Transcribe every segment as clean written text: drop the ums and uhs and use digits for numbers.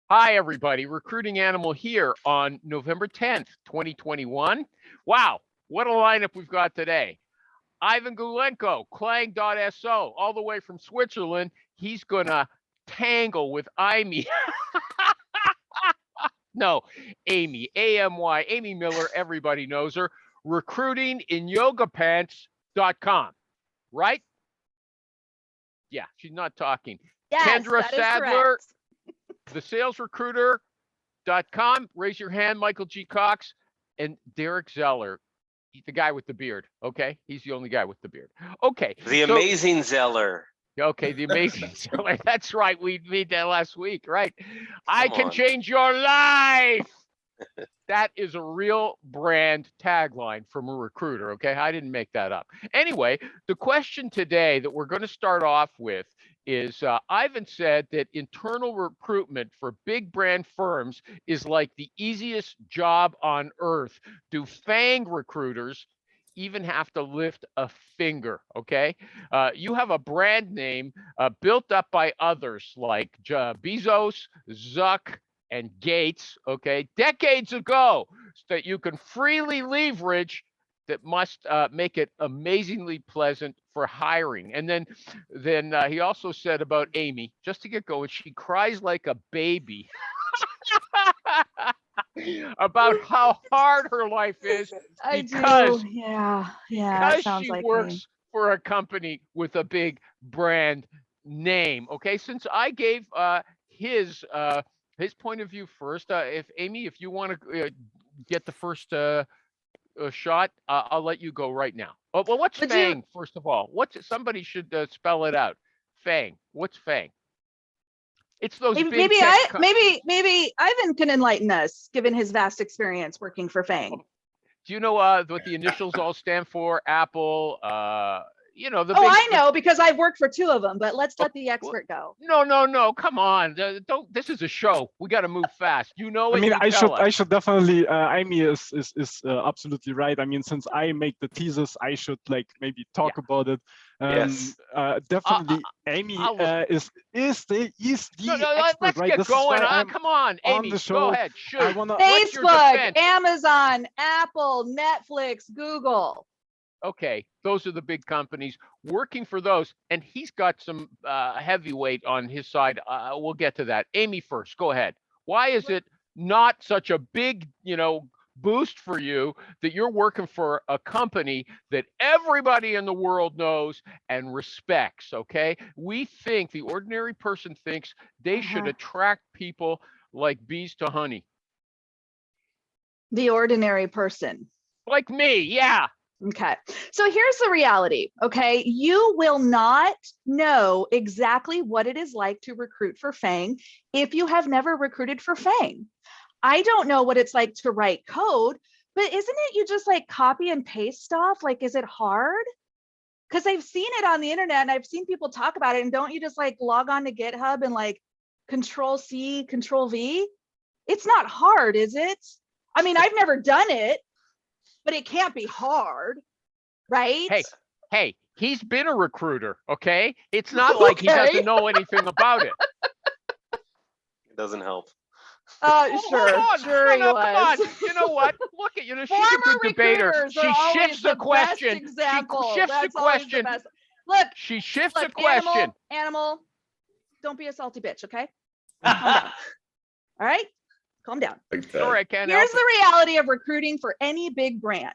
Hi, everybody. Recruiting Animal here on November 10th, 2021. Wow, what a lineup we've got today. Ivan Gulenko, Clang.so, all the way from Switzerland. He's going to tangle with Amy. No, Amy, A-M-Y, Amy Miller. Everybody knows her. Recruitinginyogapants.com, right? Yeah, she's not talking. Yes, Kendra that is Sadler, correct. thesalesrecruiter.com. Raise your hand, Michael G. Cox, and Derek Zeller. He's the guy with the beard, okay? He's the only guy with the beard. Okay. The amazing Zeller. Okay, the amazing Zeller. That's right. We made that last week, right? I can on. change your life. That is a real brand tagline from a recruiter, okay? I didn't make that up. Anyway, the question today that we're going to start off with is Ivan said that internal recruitment for big brand firms is like the easiest job on earth. Do FAANG recruiters even have to lift a finger, okay? You have a brand name built up by others like Bezos, Zuck, and Gates, okay, decades ago, so that you can freely leverage that must make it amazingly pleasant for hiring. And then he also said about Amy, just to get going, she cries like a baby about how hard her life is because she like works me. for a company with a big brand name. Okay, since I gave his point of view first, if Amy, if you want to get the first shot, I'll let you go right now. Oh, well, what's FAANG, first of all? Somebody should spell it out. FAANG. What's FAANG? It's those big maybe Ivan can enlighten us, given his vast experience working for FAANG. Do you know what the initials all stand for? Apple, I know, because I've worked for two of them, but let's let the expert go. No, come on. Don't. This is a show. We got to move fast. You know it. I mean, I should definitely. Amy is absolutely right. I mean, since I make the thesis, I should maybe talk about it. Yes. Definitely, Amy is the expert, let's right? Get going. Come on, Amy. On the show. Go ahead. Shoot. Facebook, Amazon, Apple, Netflix, Google. Okay, those are the big companies working for those, and he's got some heavyweight on his side. We'll get to that. Amy first, go ahead. Why is it not such a big, boost for you that you're working for a company that everybody in the world knows and respects? Okay, we think, the ordinary person thinks, they should attract people like bees to honey. The ordinary person. Like me, yeah. Okay, so here's the reality, okay? You will not know exactly what it is like to recruit for FAANG if you have never recruited for FAANG. I don't know what it's like to write code, but isn't it you just copy and paste stuff? Is it hard? Because I've seen it on the internet and I've seen people talk about it, and don't you just log on to GitHub and Control C, Control V? It's not hard, is it? I mean, I've never done it, but it can't be hard, right? Hey, he's been a recruiter, okay? It's not like he doesn't know anything about it. It doesn't help. Sure he was. Come on. You know what? Look at she's a good debater. She shifts the question. She shifts the question. Look, she shifts the question. Animal, don't be a salty bitch, okay? Calm down. All right? Calm down. Sorry, I can't Here's help the reality of recruiting for any big brand.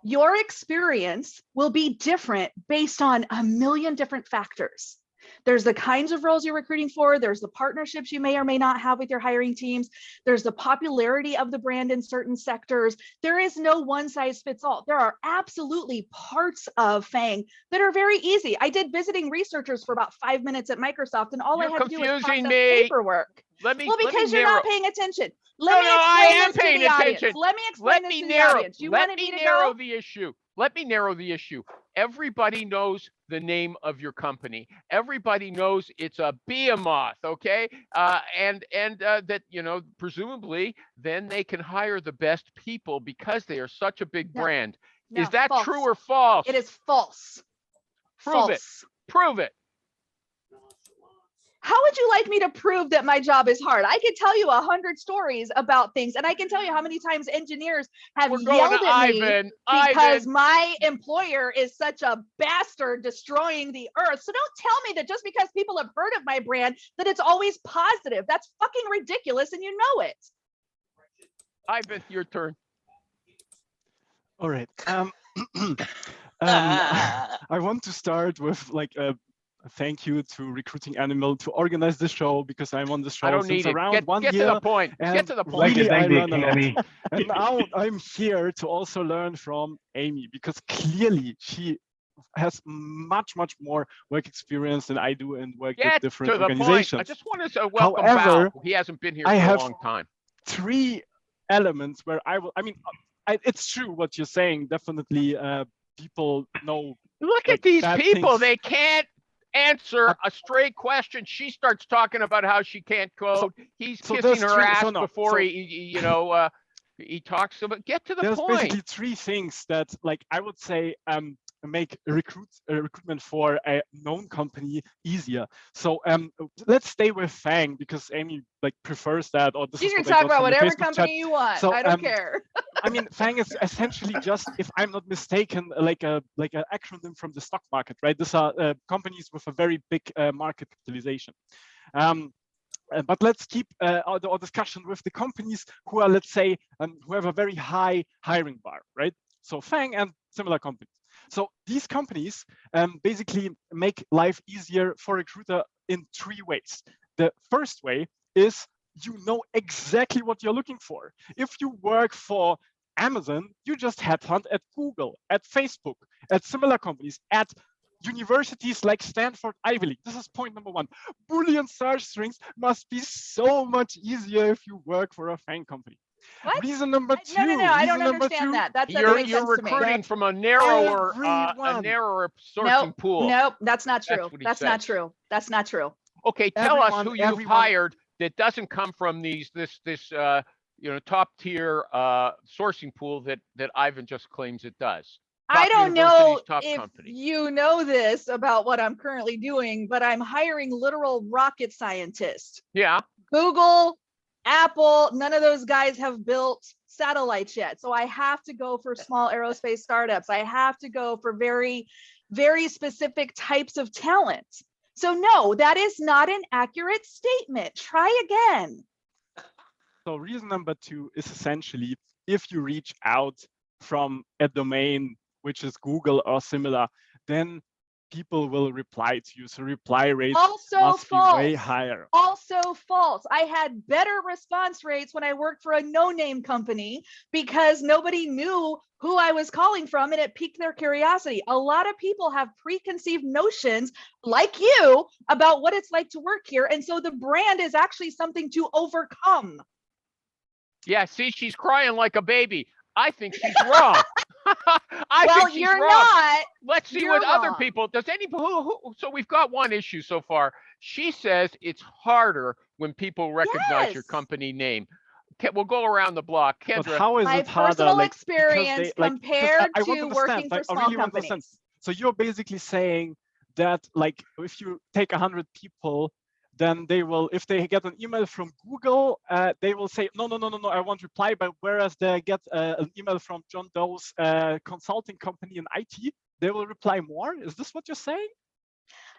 Your experience will be different based on a million different factors. There's the kinds of roles you're recruiting for. There's the partnerships you may or may not have with your hiring teams. There's the popularity of the brand in certain sectors. There is no one size fits all. There are absolutely parts of FAANG that are very easy. I did visiting researchers for about 5 minutes at Microsoft, and all I had to do was process paperwork. Because you're not paying attention. Let me explain the audience. Let me narrow the issue. Let me narrow the issue. Everybody knows the name of your company. Everybody knows it's a behemoth, okay? And that, presumably, then they can hire the best people because they are such a big brand. No, is that false. true or false? It is false. Prove it. Prove it. How would you like me to prove that my job is hard? I could tell you 100 stories about things, and I can tell you how many times engineers have We're going yelled to at me Ivan. because Ivan, my employer is such a bastard destroying the earth. So don't tell me that just because people have heard of my brand that it's always positive. That's fucking ridiculous, and you know it. Ivan, your turn. All right. I want to start with like a thank you to Recruiting Animal to organize the show, because I'm on the show I don't since need it. around one Get year. to the point. And Get to the point. really, I Thank you, learn a lot. Amy. And now I'm here to also learn from Amy, because clearly she has much more work experience than I do and worked Get at different to the point. organizations. I just want to say welcome However, Val. He hasn't been here I for a have long time. 3 elements where it's true what you're saying. Definitely, people know. Look like, at these bad people. things. They can't answer a straight question. She starts talking about how she can't code. He's so kissing there's her 3 ass so no, before so- he talks about. Get to the There's point. basically 3 things that, like, I would say make recruitment for a known company easier. So let's stay with FAANG, because Amy like prefers that, or this You is can what I talk got about from the whatever Facebook chat. company you want. So, I don't care. I mean, FAANG is essentially just, if I'm not mistaken, like an acronym from the stock market, right? These are companies with a very big market capitalization. But let's keep our discussion with the companies who are, let's say, who have a very high hiring bar, right? So FAANG and similar companies. So these companies basically make life easier for a recruiter in 3 ways. The first way is you know exactly what you're looking for. If you work for Amazon, you just headhunt at Google, at Facebook, at similar companies, at universities like Stanford, Ivy League. This is point number 1. Boolean search strings must be so much easier if you work for a FAANG company. What? Reason number 2. No, I don't reason number understand 2, that. That doesn't make You're sense to me. recruiting from a narrower Everyone. sourcing pool. Nope, that's not true. That's what he That's not says. true. That's not true. Okay, tell us who you've Everyone- hired that doesn't come from this top tier sourcing pool that Ivan just claims it does. I Top don't know universities, top if companies. you know this about what I'm currently doing, but I'm hiring literal rocket scientists. Yeah. Google, Apple, none of those guys have built satellites yet. So I have to go for small aerospace startups. I have to go for very, very specific types of talent. So no, that is not an accurate statement. Try again. So reason number 2 is essentially, if you reach out from a domain which is Google or similar, then people will reply to you. So reply rates Also must false. be way higher. Also false. I had better response rates when I worked for a no-name company because nobody knew who I was calling from and it piqued their curiosity. A lot of people have preconceived notions like you about what it's like to work here. And so the brand is actually something to overcome. Yeah, see, she's crying like a baby. I think she's wrong. I Well, think she's you're wrong. not. Let's see You're what other wrong. people. Does anybody? So we've got one issue so far. She says it's harder when people recognize your Yes. company name. We'll go around the block. But Kendra, how is My it harder? personal Like, because experience they, like, because compared I want to understand, working like, for I small really want to understand. companies. So you're basically saying that, like, if you take 100 people, then they will, if they get an email from Google, they will say, no, I won't reply. But whereas they get an email from John Doe's consulting company in IT, they will reply more. Is this what you're saying?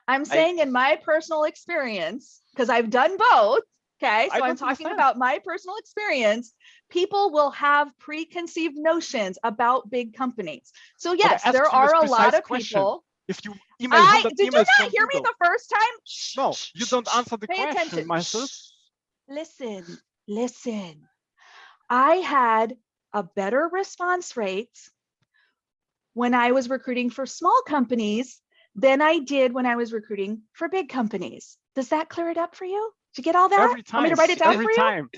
I'm saying in my personal experience, because I've done both. Okay, so I'm don't talking understand. about my personal experience. People will have preconceived notions about big companies. So I yes, asked there you a are a lot precise of question. people. If you email 100 Did you emails not from hear me Google, the first time? Shh, no, shh, you shh, don't shh. answer the Pay question, attention. myself. Shh. Listen. I had a better response rate when I was recruiting for small companies than I did when I was recruiting for big companies. Does that clear it up for you? Did you get all that? Every time. Want me to write it down every for you? time.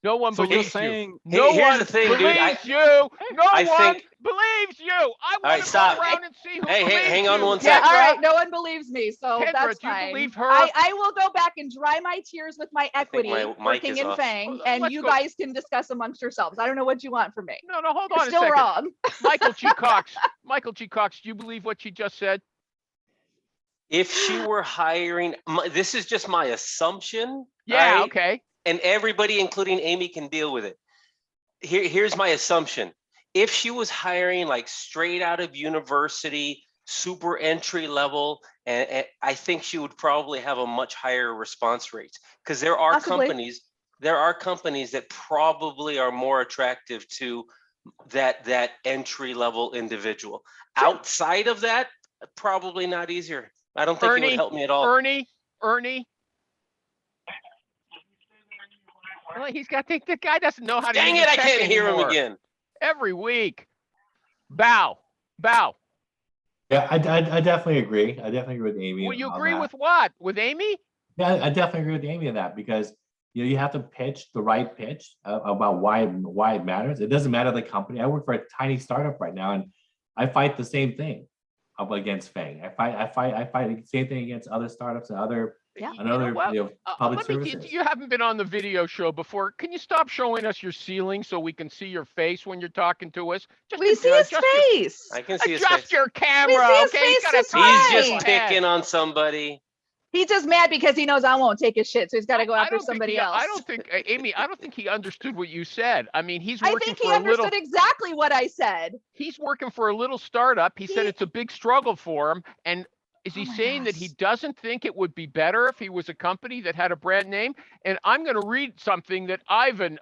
no one So you're believes you. saying, No Here's one the thing, dude. believes you. No I one think- believes you. I want right, to stop. go around and see who Hey, believes hang on you. one Yeah, sec. all right. No one believes me, so Kendra, that's do you fine. believe her? I will go back and dry my tears with my equity my mic working is in off. FAANG, and Let's you go. guys can discuss amongst yourselves. I don't know what you want from me. No, hold You're on a still second. wrong. Michael G. Cox. Michael G. Cox, do you believe what she just said? If she were hiring, this is just my assumption. Yeah, right? okay. And everybody, including Amy, can deal with it. Here's my assumption. If she was hiring like straight out of university, super entry level, and I think she would probably have a much higher response rate, because there are Possibly. companies that probably are more attractive to that entry level individual. Sure. Outside of that, probably not easier. I don't think it would Ernie, help me at all. Ernie. Well, he's got the guy doesn't know how to Dang use it, a I tech can't hear him anymore. again. Every week. Bow. Yeah, I definitely agree. I definitely agree with Amy. Well, you on agree that. with what? With Amy? Yeah, I definitely agree with Amy on that, because you have to pitch the right pitch about why it matters. It doesn't matter the company. I work for a tiny startup right now, and I fight the same thing up against FAANG. I fight the same thing against other startups and other Yeah. public Let me, services. you haven't been on the video show before. Can you stop showing us your ceiling so we can see your face when you're talking to us? Just We see his adjust face. I can see his Adjust face. your camera, see his okay? face He's got a just tiny He's fine. just little head. picking on somebody. He's just mad because he knows I won't take his shit, so he's got to go I after don't think somebody he- else. I don't think, Amy, I don't think he understood what you said. I mean, he's I working think he for a little, understood exactly what I said. he's working for a little startup. He said He- it's a big struggle for him. And is he Oh my saying that he gosh. doesn't think it would be better if he was a company that had a brand name? And I'm going to read something that Ivan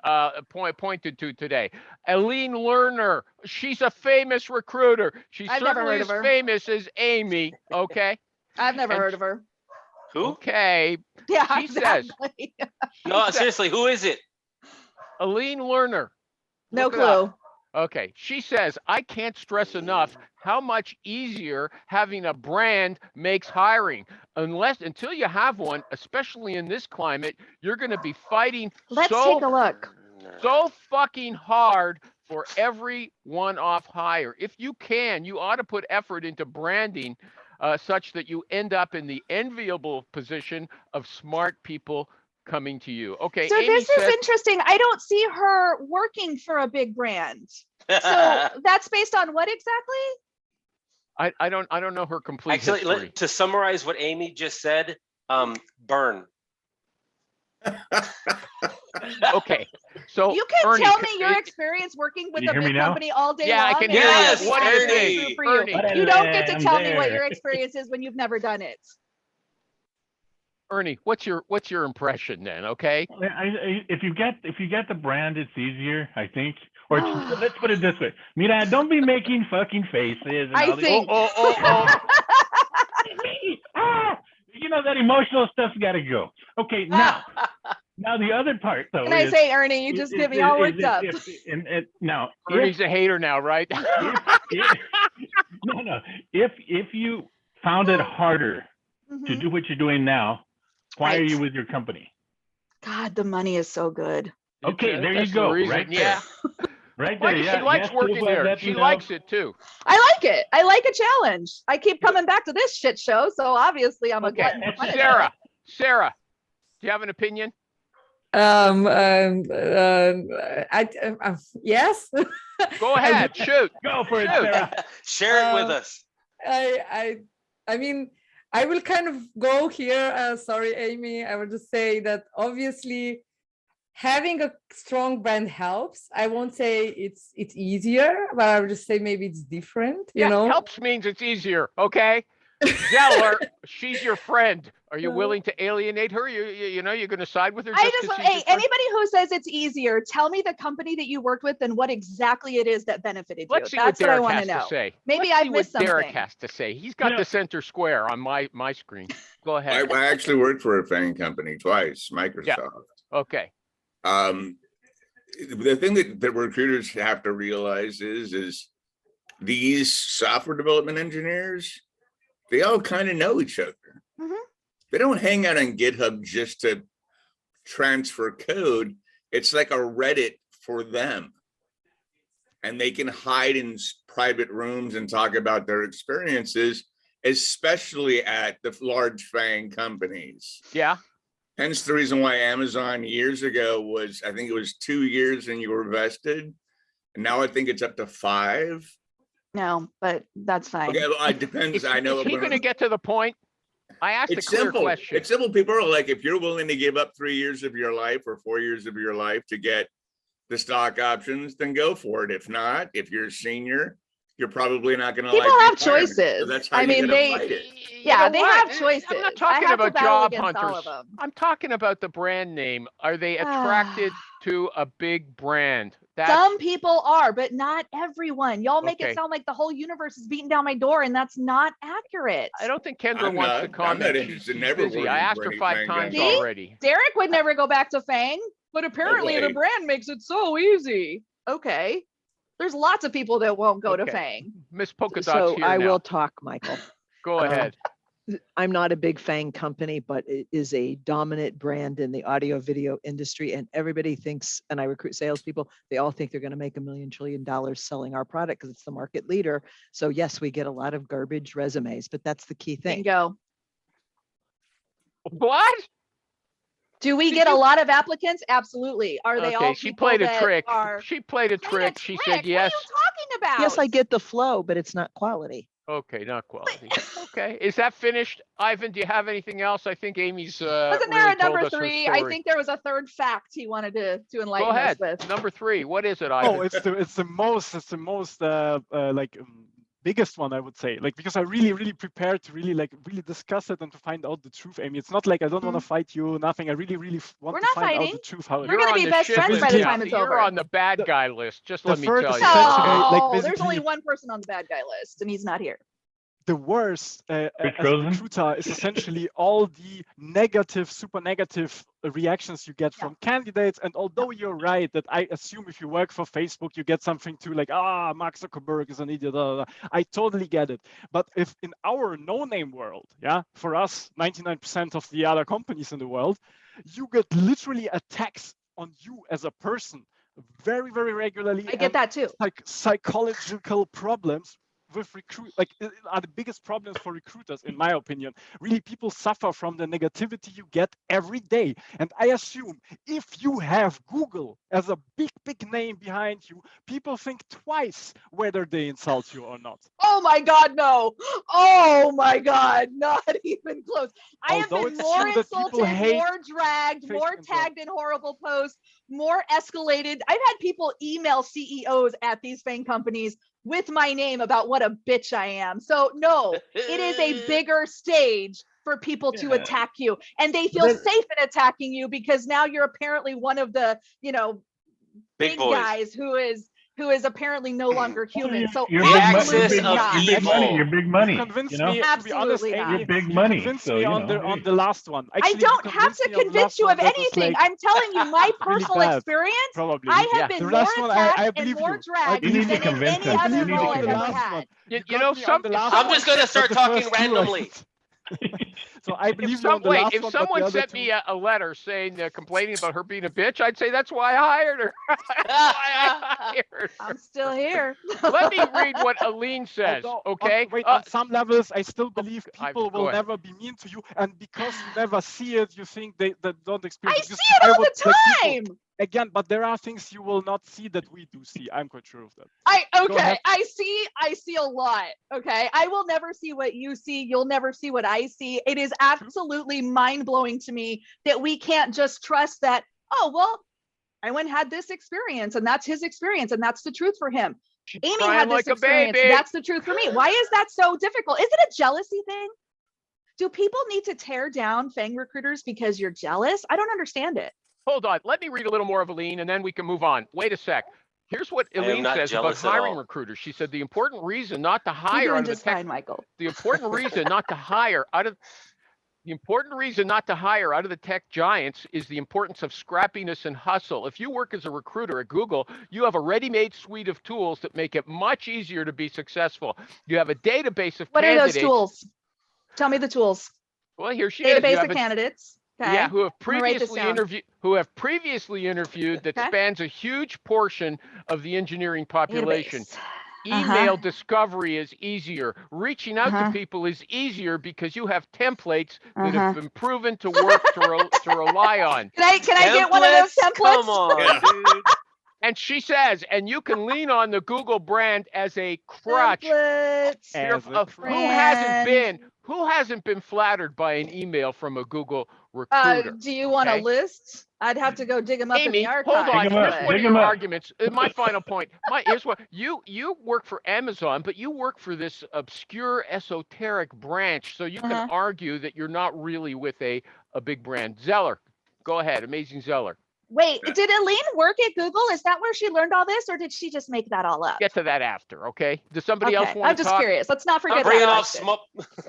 pointed to today. Eileen Lerner, she's a famous recruiter. She's I've never certainly heard as of her. famous as Amy. Okay. I've never And- heard of her. Who? Okay. Yeah, She says- exactly. No, said- seriously, who is it? Eileen Lerner. No Look it up. clue. Okay, she says, I can't stress enough how much easier having a brand makes hiring. Until you have one, especially in this climate, you're going to be fighting Let's so take a look. fucking hard for every one-off hire. If you can, you ought to put effort into branding such that you end up in the enviable position of smart people coming to you. Okay, So Amy this is says, interesting. I don't see her working for a big brand. So that's based on what exactly? I don't know her complete Actually, history. to summarize what Amy just said, burn. Okay, so You can Ernie, tell me your experience working with Can you a hear me big now? company all day Yeah, I long. can and hear that's you. the What best is thing it? true for you. Ernie. You don't get to I'm tell me what there. your experience is when you've never done it. Ernie, what's your impression then? Okay, If you get the brand, it's easier, I think. Or let's put it this way, Mira, don't be making fucking faces. And I all this- think- Ah! You know that emotional stuff's got to go. Okay, now the other part though. Can I is- say, Ernie, you just get me all worked up. Now, Ernie's a hater now, right? if you found it harder to Mhm. do what you're doing now, why are Right. you with your company? God, the money is so good. Okay, there you That's the go, reason. right there. Yeah, Right there. like, Yeah, she likes yes, working Silva, there. let She me know. likes it too. I like it. I like a challenge. I keep coming back to this shit show, so obviously I'm a Okay, glutton for punishment. Sarah, do you have an opinion? Yes. Go ahead, shoot. Go for it, Shoot. Sarah. Share it with us. I mean, I will kind of go here. Sorry, Amy. I will just say that obviously having a strong brand helps. I won't say it's easier, but I would just say maybe it's different. You Yeah, know, helps means it's easier. Okay, Zeller, she's your friend. Are you willing to alienate her? You know, you're going to side with her? I just just, 'cause she's hey, your friend? anybody who says it's easier, tell me the company that you worked with and what exactly it is that benefited you. Let's see That's what what I Derek want has to know. to say. Maybe Let's I've see missed what Derek something. has to say. He's got know- the center square on my screen. Go I, ahead. I actually worked for a FAANG company twice, Microsoft. Okay. The thing that recruiters have to realize is these software development engineers, they all kind of know each other. Mhm. They don't hang out on GitHub just to transfer code. It's like a Reddit for them. And they can hide in private rooms and talk about their experiences, especially at the large FAANG companies. Yeah. Hence the reason why Amazon years ago was, I think it was 2 years and you were vested. And now I think it's up to 5. No, but that's fine. Okay, well, it depends. Is, I know. is he when- going to get to the point? I asked a It's clear simple. question. It's simple. People are like, if you're willing to give up 3 years of your life or 4 years of your life to get the stock options, then go for it. If not, if you're a senior, you're probably not going to like People have retirement. So choices. that's how I you mean, gotta they, fight it. yeah, You know they what? have I'm choices. not I talking have to about battle job against all hunters. of them. I'm talking about the brand name. Are they attracted to a big brand? Some people are, but not everyone. Y'all make Okay. it sound like the whole universe is beating down my door, and that's not accurate. I don't think Kendra I'm wants not- to I'm not comment. interested in She's never busy. I working asked for her any 5 FAANG times company. already. Derek would never go back to FAANG, but apparently the way. brand makes it so easy. Okay. There's lots of people that won't go to Okay. FAANG. Miss Polka Dot's So here I now. will talk, Michael. Go Um, ahead. I'm not a big FAANG company, but it is a dominant brand in the audio video industry. And everybody thinks, and I recruit salespeople, they all think they're going to make $1 million trillion selling our product because it's the market leader. So yes, we get a lot of garbage resumes, but that's the key thing. Bingo. What? Do we Did get a you- lot of applicants? Absolutely. Are they all Okay, she people played a that trick. are She played a playing a trick. She said trick? yes. What are you talking about? Yes, I get the flow, but it's not quality. Okay, not quality. Okay, is that finished? Ivan, do you have anything else? I think Amy's Wasn't there really a number told us her 3? I story. think there was a third fact he wanted to enlighten Go ahead. us with. Number 3. What is it, Ivan? Oh, it's the most biggest one, I would say, like, because I really prepared to really discuss it and to find out the truth, Amy. It's not like I don't want to fight you, nothing. I really want We're to not find out fighting. the truth. How it We're gonna on be the best shit friends list by the now. time it's You're over. on the bad The- guy list. Just the let me first- tell you. essentially, No, like, there's basically- only one person on the bad guy list, and he's not here. the worst as a Rosen? recruiter is essentially all the negative, super negative reactions you get from candidates. And although you're right that I assume if you work for Facebook, you get something to like, Mark Zuckerberg is an idiot. I totally get it. But if in our no-name world, for us, 99% of the other companies in the world, you get literally attacks on you as a person very, very regularly. I get that too. Like psychological problems with are the biggest problems for recruiters, in my opinion. Really, people suffer from the negativity you get every day. And I assume if you have Google as a big name behind you, people think twice whether they insult you or not. Oh my God, no. Oh my God, not even close. I have Although been it's more true that people insulted, hate more dragged, more Facebook. tagged in horrible posts, more escalated. I've had people email CEOs at these FAANG companies with my name about what a bitch I am. So no, it is a bigger stage for people to attack you, and they feel safe in attacking you because now you're apparently one of the, big boys. guys who is apparently no longer human. So You're The big axis money. of You're big money. evil. You're big money. You convinced You know? me, to be honest, Absolutely Amy, not. You're big you money, convinced so, me you on know, the last one. I Actually, don't have to convince you of anything. I'm telling you my personal bad, experience. probably. I have Yeah. been The more last one, I attacked and believe more you. dragged You need to than in convince any him. other You need to role I've convince ever him. had. You got know, me on some the last I'm one, just gonna but start the talking first two I randomly. didn't. So I believe you on the last if one, but someone the other sent two- me a letter saying complaining about her being a bitch, I'd say that's why I hired her. That's why I hired her. I'm still here. Let me read what Aline says. Although, Okay. on some levels, I still believe people go will ahead. never be mean to you, and because you never see it, you think they don't I experience see it. it all the People, time. again, but there are things you will not see that we do see. I'm quite sure of that. Go Okay, ahead. I see a lot. Okay. I will never see what you see. You'll never see what I see. It is absolutely mind-blowing to me that we can't just trust that, oh, well, I went and had this experience and that's his experience and that's the truth for him. Amy crying had this like a experience. baby. That's the truth for me. Why is that so difficult? Is it a jealousy thing? Do people need to tear down FAANG recruiters because you're jealous? I don't understand it. Hold on. Let me read a little more of Aline and then we can move on. Wait a sec. Here's what I am Aline not says about jealous at hiring all. recruiters. She said the important reason not to You're hire doing out of the just tech fine, Michael. the important reason not to hire out of the tech giants is the importance of scrappiness and hustle. If you work as a recruiter at Google, you have a ready-made suite of tools that make it much easier to be successful. You have a database of What are candidates. those tools? Tell me the tools. Well, here she is. You Database have of a- candidates. Okay. Yeah, who have I'm gonna write this previously interviewed that Okay. spans a huge portion of the engineering population. Database. Email discovery is easier. Reaching out Uh-huh. to people is easier because you have templates that Uh-huh. have been proven to work to rely on. Can I get one of those templates? Come on, Yeah. dude. And she says, and you can lean on the Google brand as a crutch. Templates. As a Who hasn't crutch. been? Who hasn't been flattered by an email from a Google recruiter? Do you want a okay? list? I'd have to go dig them up in Amy, the archives. hold on. Dig 'em up, Here's one dig of 'em your up. arguments. My final point. Here's what you work for Amazon, but you work for this obscure esoteric branch. So you can Uh-huh. argue that you're not really with a big brand. Zeller, go ahead. Amazing Zeller. Wait, did Aline work at Google? Is that where she learned all this, or did she just make that all up? Get to that after, okay? Does somebody else Okay, want I'm to just talk? curious. Let's not forget Stop bringing that up question. smoke.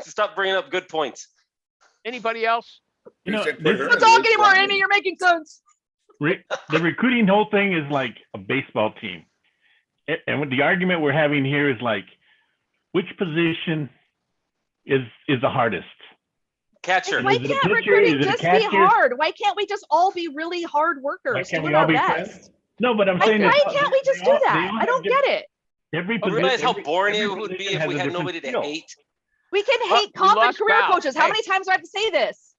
Stop bringing up good points. Anybody else? You Who know, said put this- her Don't in talk Luke's anymore, line? Amy. You're making sense. the recruiting whole thing is like a baseball team. And what the argument we're having here is like, which position is the hardest? Catcher. Why Is it a can't pitcher? recruiting Is it a just be catcher? hard? Why can't we just all be really hard Why workers can't we doing all our be best? friends? No, but I'm Why saying that can't we just do that? I don't get it. Every I realize how every- boring every it would be position if has we a had different nobody to skill. hate. We can Oh, hate we comp and lost career Val. coaches. How Hey. many times do I have to say this?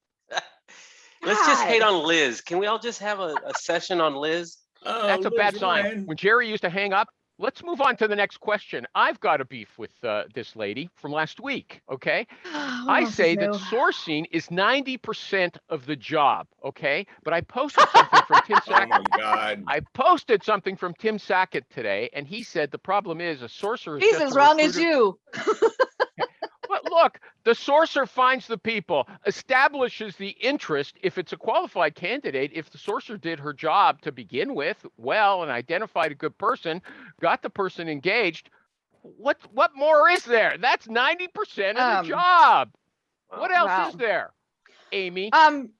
Let's just hate God. on Liz. Can we all just have a session on Liz? Oh, That's a bad Liz sign. Ryan. When Jerry used to hang up, let's move on to the next question. I've got a beef with this lady from last week, okay? What I else is say that new? sourcing is 90% of the job, okay? But I posted something from Tim Oh Sackett. my God. I posted something from Tim Sackett today, and he said the problem is a sourcer is He's just as a wrong as recruiter. you. But look, the sourcer finds the people, establishes the interest. If it's a qualified candidate, if the sourcer did her job to begin with, well, and identified a good person, got the person engaged, what more is there? That's 90% of the job. What else Wow. is there, Amy?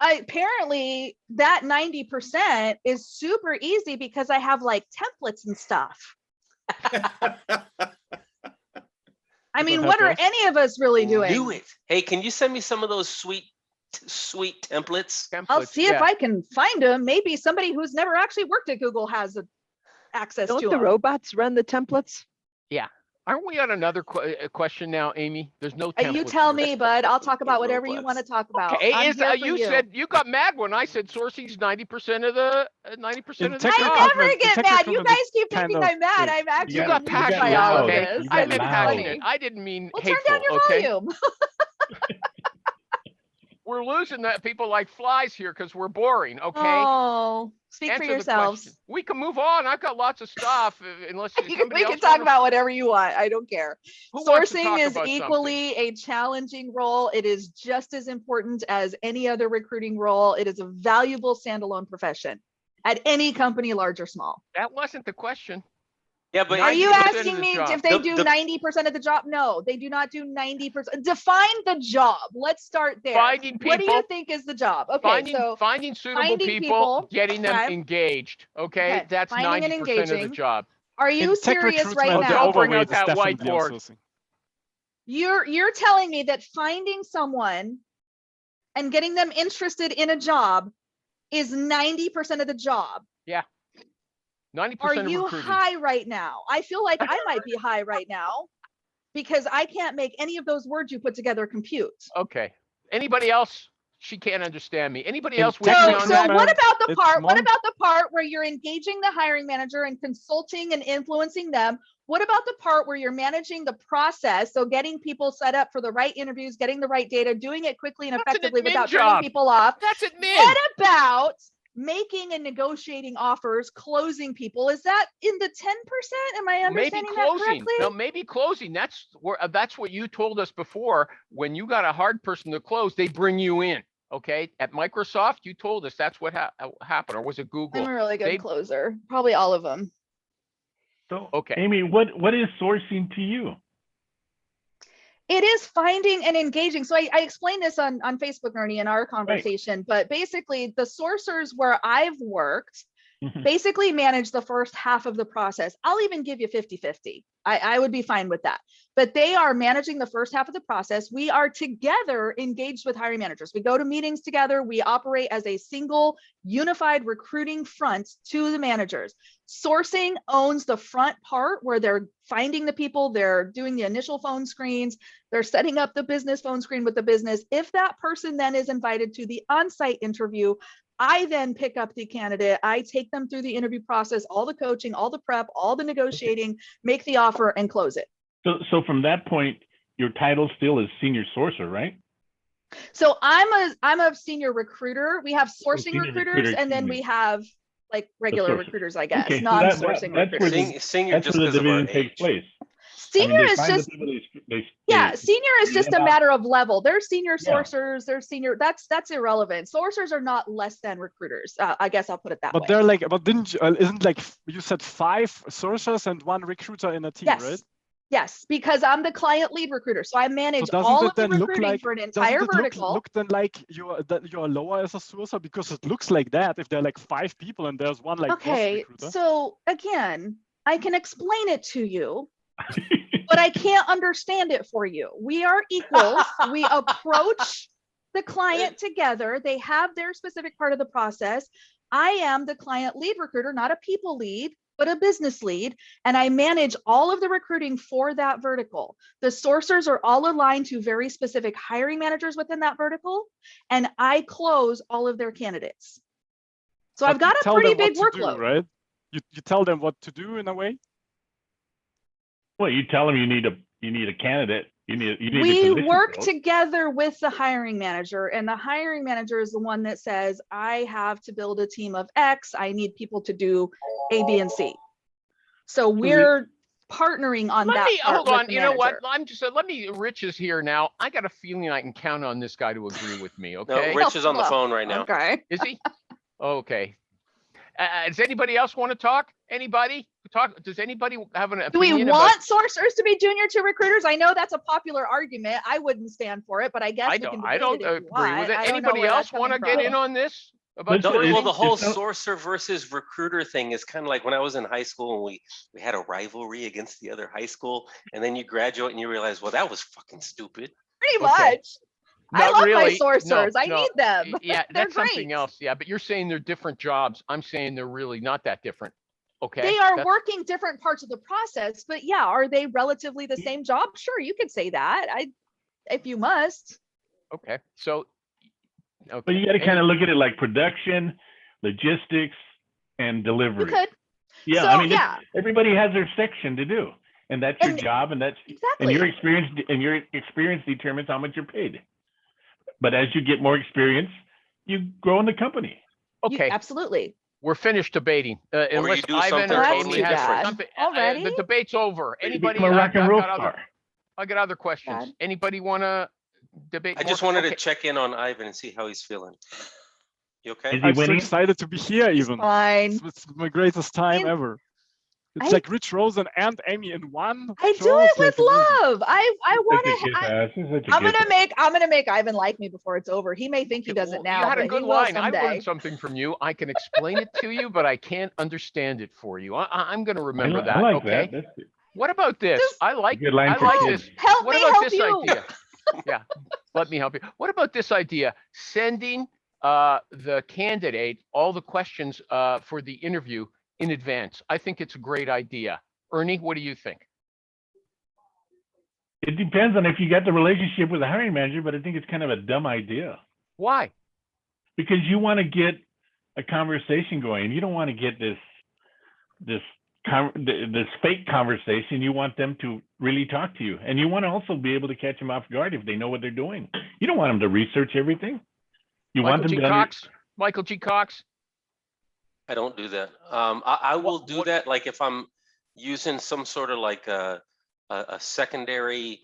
Apparently that 90% is super easy because I have like templates and stuff. I mean, have what are those? any of us really doing? Knew it. Hey, can you send me some of those sweet templates? I'll Templates, see if I can find them. Maybe somebody who's never actually worked at Google has access Don't to the them. robots run the templates? Aren't we on another question now, Amy? There's no templates. You tell here. me, bud. I'll talk about whatever you want to talk about. Okay, I'm here for you said you got mad when I said sourcing's 90% of the 90% of the tech job. I never recruitment- get tech mad. You recruitment guys is keep kind thinking of I'm mad. big. I'm actually You got amused passionate, by all of okay? this. You I got meant loud. passionate. I didn't mean Well, turn hateful, down your okay? volume. We're losing that people like flies here because we're boring, okay? Oh, speak Answer for the yourselves. question. We can move on. I've got lots of stuff. Unless somebody We else can talk wanna- about whatever you want. I don't care. Who wants to Sourcing talk is about equally a challenging role. It is just as important as any other recruiting role. It is a valuable standalone profession at any company, large or small. That wasn't the question. Yeah, but Are you 90% of asking the me job. if they do The- 90% of the job? No, they do not do 90%. Define the job. Let's start there. Finding What do you people- think is the job? Okay, Finding suitable finding people, people, getting them okay. engaged. Okay, Okay, that's finding and 90% of the engaging. job. are you In tech serious right recruitment, the now? Don't bring out overweight is that definitely whiteboard. outsourcing. You're telling me that finding someone and getting them interested in a job is 90% of the job. 90% Are of you recruiting. high right now? I feel like I might be high right now because I can't make any of those words you put together compute. Okay. Anybody else? She can't understand me. Anybody In else with tech me So, on recruitment, that? what about the it's part? What more- about the part where you're engaging the hiring manager and consulting and influencing them? What about the part where you're managing the process? So getting people set up for the right interviews, getting the right data, doing it quickly and That's an effectively admin without job. turning people off. That's admin. What about making and negotiating offers, closing people? Is that in the 10%? Am I Maybe understanding that closing. correctly? No, maybe closing. That's what you told us before. When you got a hard person to close, they bring you in. Okay. At Microsoft, you told us that's what happened, or was it Google? I'm a really good They- closer. Probably all of them. So, Okay. Amy, what is sourcing to you? It is finding and engaging. So I explained this on Facebook, Ernie, in our conversation, but basically the sourcers where I've worked basically manage the first half of the process. I'll even give you 50-50. I would be fine with that. But they are managing the first half of the process. We are together engaged with hiring managers. We go to meetings together. We operate as a single unified recruiting front to the managers. Sourcing owns the front part where they're finding the people, they're doing the initial phone screens, they're setting up the business phone screen with the business. If that person then is invited to the on-site interview, I then pick up the candidate. I take them through the interview process, all the coaching, all the prep, all the negotiating, make the offer and close it. So from that point, your title still is senior sourcer, right? So I'm a senior recruiter. We have sourcing senior recruiters, recruiter, and then excuse we me. have like regular sourcer. recruiters, I guess, Okay, so non-sourcing that's where recruiters. Senior that's just where the because of our division takes age. place. Senior they is find the just people they yeah, senior is they just a allow- matter of level. They're senior Yeah. sourcers, they're senior, that's irrelevant. Sourcers are not less than recruiters. I guess I'll put it that But way. they're like, but didn't you, isn't like you said 5 sourcers and 1 recruiter in a team, Yes. right? Yes, because I'm the client lead recruiter. So I manage doesn't all it of the then look recruiting like- for an Doesn't entire it vertical. look then like you're lower as a sourcer because it looks like that if there are like 5 people and there's one like boss Okay, recruiter. so again, I can explain it to you, but I can't understand it for you. We are equals. We approach the client together. They have their specific part of the process. I am the client lead recruiter, not a people lead, but a business lead. And I manage all of the recruiting for that vertical. The sourcers are all aligned to very specific hiring managers within that vertical. And I close all of their candidates. So I've But you got a tell pretty them what big to do, workload. right? You tell them what to do in a way. Well, you tell them you need a candidate. You need a We position work filled. together with the hiring manager, and the hiring manager is the one that says, I have to build a team of X. I need people to do A, B, and C. So we're partnering on Let that me part hold with on. the You know what? manager. I'm just let me. Rich is here now. I got a feeling I can count on this guy to agree with me. No, Okay, Rich is on the Well, phone right now. Okay. is he? Okay. Does anybody else want to talk? Anybody talk? Does anybody have an Do we opinion want sourcers to be junior to recruiters? I know that's a popular argument. I wouldn't stand for it, but I guess I we can don't. I debate don't it if you agree with want. it. I don't know Anybody where else that's want to coming get in from. on this? About But- Well, the sourcing? whole It's not- sourcer versus recruiter thing is kind of like when I was in high school and we had a rivalry against the other high school, and then you graduate and you realize, well, that was fucking stupid. Pretty Okay. much. I Not love really. my sourcers. I No. need them. Yeah, They're that's something great. else. Yeah, but you're saying they're different jobs. I'm saying they're really not that different. Okay. They are That's- working different parts of the process, but yeah, are they relatively the same job? Sure, you could say that. If you must. Okay. So. Okay. But you got to kind of look at it like production, logistics, and You delivery. could. Yeah, So, I mean, yeah. everybody has their section to do, and that's your And- job, and Exactly. your experience determines how much you're paid. But as you get more experience, you grow in the company. Okay. Absolutely. We're finished debating. Unless do Ivan something or That's totally Amy has different. something. Already? The debate's over. You Anybody? become a rock and roll got star. I got other questions. God. Anybody want to debate? I just more? wanted Okay. to check in on Ivan and see how he's feeling. You okay? Is he I'm so winning? excited to be here even. Fine. It's my greatest time mean, ever. It's I- like Rich Rosen and Amy in one. I show. do it It's with like amazing. love. I want Such a to. good ass. He's such a I'm good gonna ass. make Ivan like me before it's over. He may think he doesn't now, You had a but good he will line. I someday. learned something from you. I can explain it to you, but I can't understand it for you. I'm going to remember that. I like Okay. that. That's good. What about this? Just- I like. Good line I for like kids. this. Help What me about help this you. idea? Yeah. Let me help you. What about this idea? Sending the candidate all the questions for the interview in advance. I think it's a great idea. Ernie, what do you think? It depends on if you got the relationship with the hiring manager, but I think it's kind of a dumb idea Why? because you want to get a conversation going. You don't want to get this fake conversation. You want them to really talk to you, and you want to also be able to catch them off guard if they know what they're doing. You don't want them to research everything. You want Michael them G. to Cox? Michael G. Cox? I don't do that. I will do what- that like if I'm using some sort of like a secondary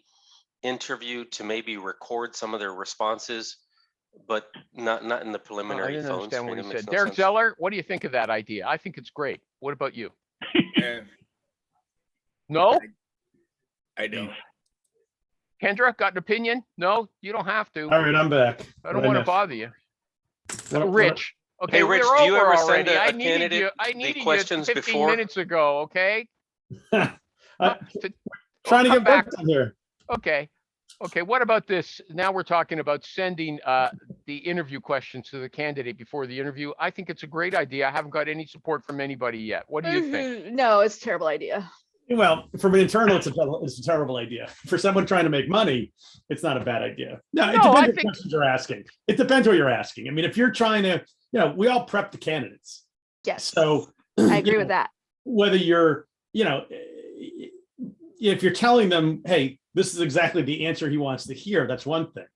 interview to maybe record some of their responses, but not in the Oh, I preliminary didn't phone understand what he screen. It makes said. no Derek sense. Zeller, what do you think of that idea? I think it's great. What about you? Eh, No? I don't. Kendra, got an opinion? No, you don't have to. All right, I'm back. I don't want to bother you. Rich. Okay, Hey, Rich, we're do you over ever send already. a I needed candidate you. I the needed you questions 15 before? minutes ago. Okay. Trying to come get back. work done here. Okay. Okay. What about this? Now we're talking about sending the interview questions to the candidate before the interview. I think it's a great idea. I haven't got any support from anybody yet. What do you think? No, it's a terrible idea. Well, from an internal, it's a terrible idea. For someone trying to make money, it's not a bad idea. No, it No, depends I what think- questions you're asking. It depends what you're asking. I mean, if you're trying to, we all prep the candidates. Yes. So I agree with that. whether you're, if you're telling them, hey, this is exactly the answer he wants to hear, that's one thing.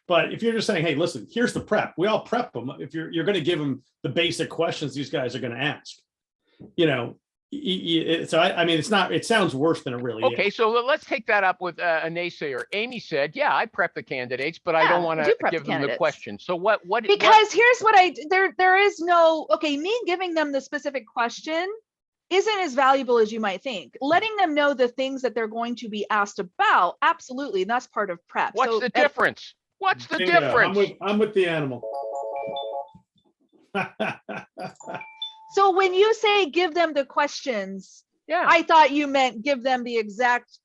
But if you're just saying, hey, listen, here's the prep, we all prep them. If you're going to give them the basic questions these guys are going to ask, you know, so I mean, it sounds worse than it really is. Okay, so let's take that up with a naysayer. Amy said, yeah, I prep the candidates, but I don't want to give them the question. So what? Because here's what there is no, okay, me giving them the specific question isn't as valuable as you might think. Letting them know the things that they're going to be asked about, absolutely, and that's part of prep. What's the difference? What's the difference? I'm with the animal. So when you say give them the questions, Yeah. I thought you meant give them the exact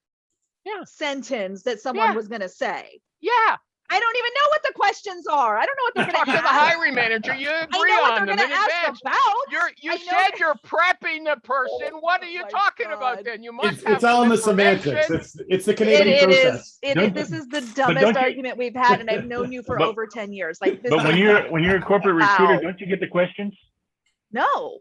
sentence that someone Yeah. was going to say. Yeah. I don't even know what the questions are. I don't know what they're Talk going to the hiring manager. You agree I know what on they're them going in to ask advance. about. You I know said that- you're prepping the person. What are you my talking God. about then? You must have It's all in some the semantics. information. It's the Canadian process. This is the don't dumbest you- argument we've had, and I've known you for But- over 10 years. Like this. But when you're a corporate recruiter, Wow. don't you get the questions? No.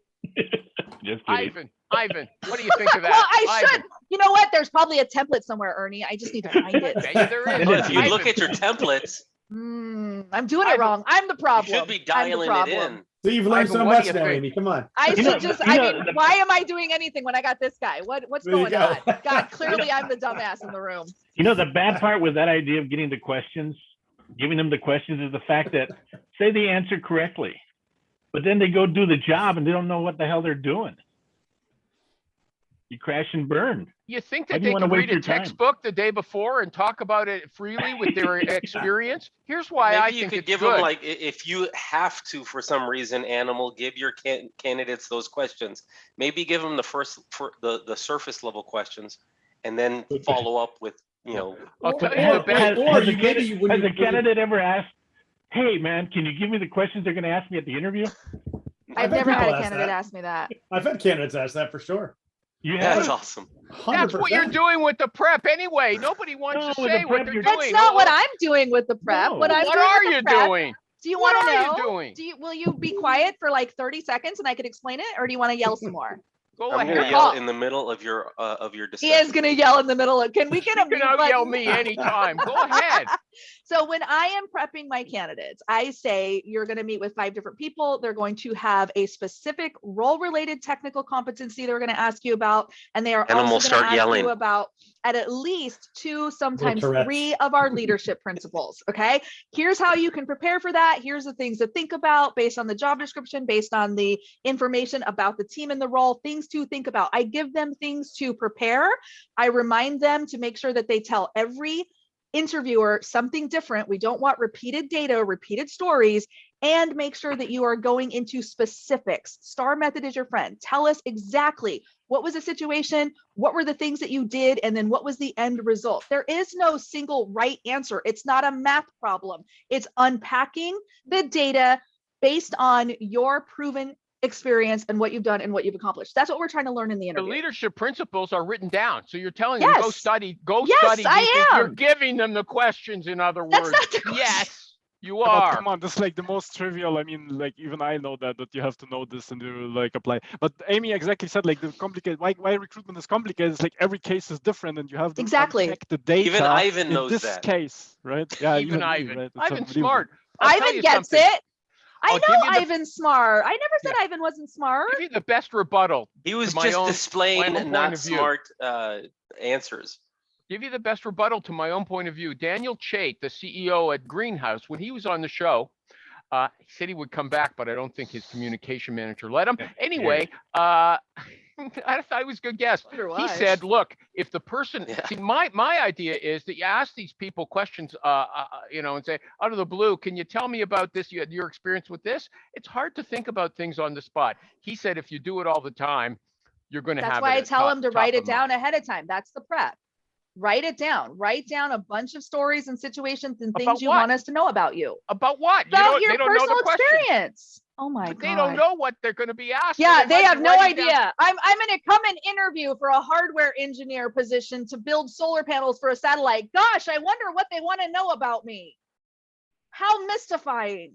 Just kidding. Ivan, what do you think of that? Well, I Ivan. should. You know what? There's probably a template somewhere, Ernie. I just need to find it. Bet you there is. Well, if you Ivan. look at your templates, I'm doing it Ivan, wong. I'm the you problem. should be I'm the dialing it problem. in. So you've learned Ivan, so what do much you now, think? Amy. Come on. I You should know- just, you I know, mean, the- why am I doing anything when I got this guy? What's There you going go. on? God, clearly I'm the dumbass in the room. You know, the bad part with that idea of getting the questions, giving them the questions, is the fact that say they answer correctly, but then they go do the job and they don't know what the hell they're doing. You crash and burn. You think Why that do you they wanna can waste read a your time? textbook the day before and talk about it freely with their experience? Here's why Maybe I you think could it's give good. them, like, if you have to for some reason, Animal, give your candidates those questions. Maybe give them the surface level questions, and then follow up with, you know. I'll tell you the best. Has a candidate ever asked, hey man, can you give me the questions they're going to ask me at the interview? I've had never had people a ask candidate that. ask me that. I've had candidates ask that for sure. You That's have? awesome. That's what you're 100%. doing with the prep anyway. Nobody wants No, to with the say what prep, they're you're- doing. That's not what I'm doing with the prep. No. What I'm What doing are with the you prep- doing? Do you What want to are you know? doing? Will you be quiet for like 30 seconds and I could explain it, or do you want to yell some more? Go I'm ahead. gonna yell in the middle of your He discussion. is gonna yell in the middle of. Can we get a You can mute out-yell button? me anytime. Go ahead. So when I am prepping my candidates, I say you're going to meet with 5 different people. They're going to have a specific role-related technical competency they're going to ask you about, and they are Animal, also going start to ask yelling. you about at least 2, sometimes Tourette's. 3 of our leadership principles. Okay, here's how you can prepare for that. Here's the things to think about based on the job description, based on the information about the team and the role, things to think about. I give them things to prepare. I remind them to make sure that they tell every interviewer something different. We don't want repeated data, repeated stories, and make sure that you are going into specifics. STAR method is your friend. Tell us exactly what was the situation, what were the things that you did, and then what was the end result. There is no single right answer. It's not a math problem. It's unpacking the data based on your proven experience and what you've done and what you've accomplished. That's what we're trying to learn in the The interview. leadership principles are written down. So you're telling them, go Yes. study, Yes, study. I these things. am. You're giving them the questions, in other That's words. not the question. Yes, you But are. come on, this is like the most trivial. I mean, like even I know that you have to know this and you like apply. But Amy exactly said like the complicated why recruitment is complicated. It's like every case is different and you have to Exactly. unpack the data. Even Ivan in knows this that. case, right? Yeah, Even me, Ivan. right? It's Ivan's unbelievable. smart. I'll tell Ivan you gets something. it. I I'll give know you the- Ivan's smart. I never said Ivan wasn't smart. Give you the best rebuttal. He was my just own- my displaying own point not of view. smart answers. Give you the best rebuttal to my own point of view. Daniel Chait, the CEO at Greenhouse, when he was on the show, he said he would come back, but I don't think his communication manager let him. Anyway, I thought it was a good guess. He said, look, if the person, Yeah. see, my idea is that you ask these people questions, and say, out of the blue, can you tell me about this, your experience with this? It's hard to think about things on the spot. He said, if you do it all the time, you're going to have That's it why I at tell top- them to top write of it down mind. ahead of time. That's the prep. Write it down. Write down a bunch of stories and situations and About things you what? want us to know about you. About what? About your They don't know personal the question. experience. Oh my But God. they don't know what they're going to be asked. so Yeah, might they be have no writing down- idea. I'm going to come and interview for a hardware engineer position to build solar panels for a satellite. Gosh, I wonder what they want to know about me. How mystifying.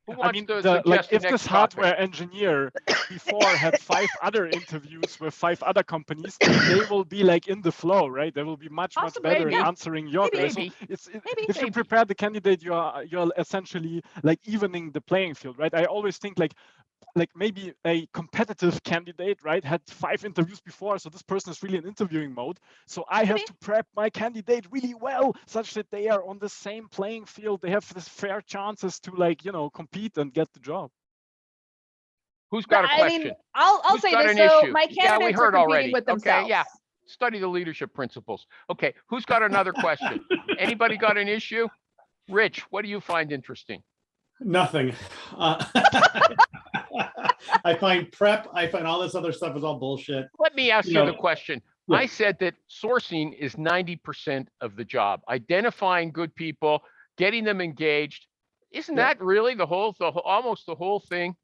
Who I wants mean, to like suggest the if next this topic? hardware engineer before had 5 other interviews with 5 other companies, they will be like in the flow, right? They will be much Possibly, better maybe. in answering your Maybe. questions. So Maybe. if you Maybe. prepare the candidate, you're essentially like evening the playing field, right? I always think like maybe a competitive candidate, right, had 5 interviews before, so this person is really in interviewing mode. So I have Maybe. to prep my candidate really well, such that they are on the same playing field. They have this fair chances to like, compete and get the job. Who's got a I question? mean, I'll Who's say got this an though. issue? My Yeah, we candidates are heard competing already. with themselves. Okay, yeah. Study the leadership principles. Okay, who's got another question? Anybody got an issue? Rich, what do you find interesting? Nothing. I find all this other stuff is all bullshit. Let me ask you know, the question. yeah. I said that sourcing is 90% of the job. Identifying good people, getting them engaged. Isn't Yeah. that really almost the whole thing?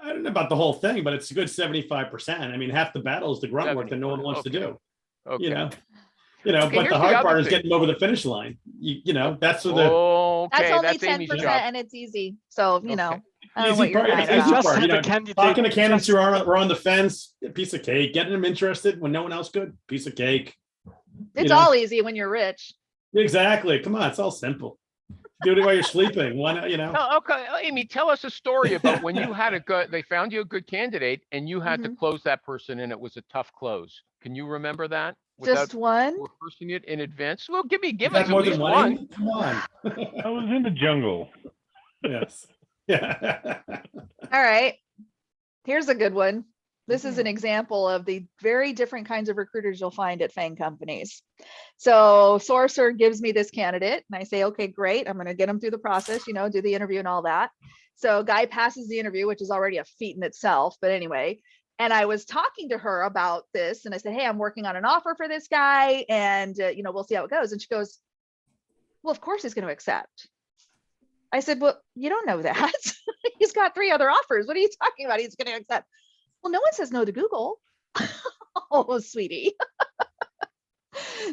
I don't know about the whole thing, but it's a good 75%. I mean, half the battle is the grunt work that no one wants to do. Okay. You know, Okay, but here's the the hard other part is thing. getting over the finish line. You know, that's where the Okay, That's only that's Amy's 10% job. and it's easy. So, you know, Okay. I don't know what easy you're part. crying The easy about. just part, see you the know, candidate. talking to candidates just- who are on the fence, a piece of cake, getting them interested when no one else could, piece of cake. It's know? all easy when you're rich. Exactly. Come on, it's all simple. Do it while you're sleeping. Why not? You know. No, okay, Amy, tell us a story about when you had they found you a good candidate and you had to close that person and it was a tough close. Can you remember that? Just one. Rehearsing it in advance? Well, give You us got at more than least one. one. Amy? Come on. I was in the jungle. Yes. Yeah. All right. Here's a good one. This is an example of the very different kinds of recruiters you'll find at FAANG companies. So Sourcer gives me this candidate and I say, okay, great. I'm going to get them through the process, do the interview and all that. So guy passes the interview, which is already a feat in itself. But anyway, and I was talking to her about this and I said, hey, I'm working on an offer for this guy and, we'll see how it goes. And she goes, well, of course he's going to accept. I said, well, you don't know that. He's got 3 other offers. What are you talking about? He's going to accept. Well, no one says no to Google. Oh, sweetie.